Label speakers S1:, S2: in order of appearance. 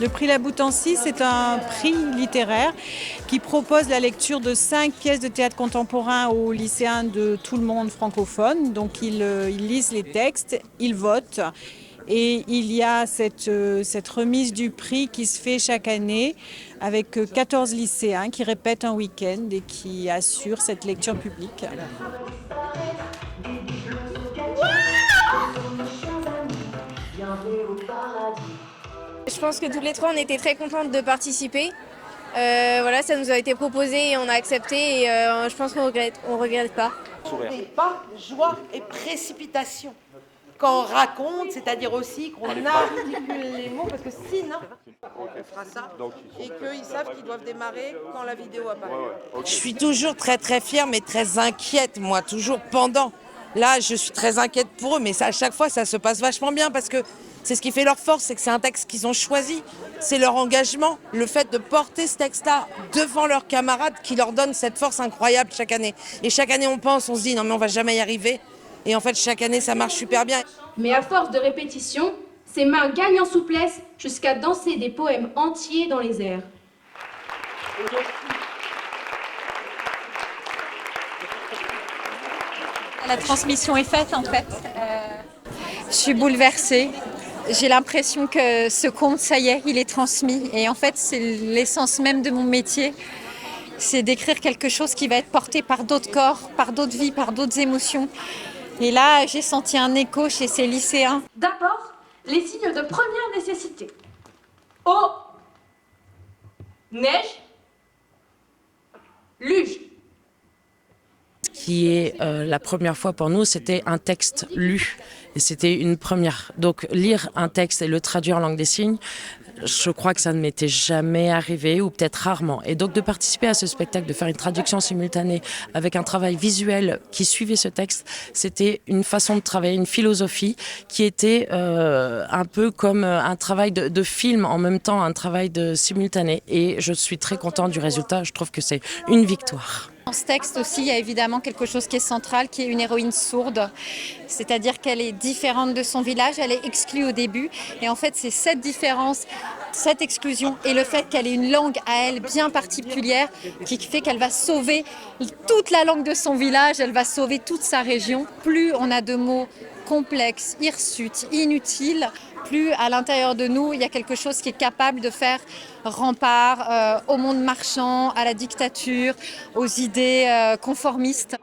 S1: Le prix La Boutancy, c'est un prix littéraire qui propose la lecture de 5 pièces de théâtre contemporain aux lycéens de tout le monde francophone. Donc ils lisent les textes, ils votent et il y a cette remise du prix qui se fait chaque année avec 14 lycéens qui répètent un week-end et qui assurent cette lecture publique.
S2: Je pense que toutes les trois, on était très contentes de participer. Voilà, ça nous a été proposé et on a accepté et je pense qu'on regrette pas.
S3: Pas joie et précipitation. Quand on raconte, c'est-à-dire aussi qu'on articule les mots, parce que sinon, on fera ça, et qu'ils savent qu'ils doivent démarrer quand la vidéo apparaît.
S4: Je suis toujours très très fière, mais très inquiète, moi, toujours pendant. Là, je suis très inquiète pour eux, mais ça, à chaque fois, ça se passe vachement bien, parce que c'est ce qui fait leur force, c'est que c'est un texte qu'ils ont choisi. C'est leur engagement, le fait de porter ce texte-là devant leurs camarades qui leur donne cette force incroyable chaque année. Et chaque année, on se dit, non mais on va jamais y arriver. Et en fait, chaque année, ça marche super bien.
S5: Mais à force de répétition, ses mains gagnent en souplesse jusqu'à danser des poèmes entiers dans les airs.
S6: La transmission est faite en fait. Je suis bouleversée. J'ai l'impression que ce conte, ça y est, il est transmis. Et en fait, c'est l'essence même de mon métier. C'est d'écrire quelque chose qui va être porté par d'autres corps, par d'autres vies, par d'autres émotions. Et là, j'ai senti un écho chez ces lycéens.
S5: D'abord, les signes de première nécessité. Eau, neige, luge.
S4: Qui est la première fois pour nous, c'était un texte lu. Et c'était une première. Donc lire un texte et le traduire en langue des signes, je crois que ça ne m'était jamais arrivé, ou peut-être rarement. Et donc de participer à ce spectacle, de faire une traduction simultanée avec un travail visuel qui suivait ce texte, c'était une façon de travailler, une philosophie qui était un peu comme un travail de film, en même temps un travail de simultané. Et je suis très contente du résultat, je trouve que c'est une victoire.
S6: Dans ce texte aussi, il y a évidemment quelque chose qui est central, qui est une héroïne sourde. C'est-à-dire qu'elle est différente de son village, elle est exclue au début. Et en fait, c'est cette différence, cette exclusion et le fait qu'elle ait une langue à elle bien particulière qui fait qu'elle va sauver toute la langue de son village, elle va sauver toute sa région. Plus on a de mots complexes, hirsutes, inutiles, plus à l'intérieur de nous, il y a quelque chose qui est capable de faire rempart au monde marchand, à la dictature, aux idées conformistes.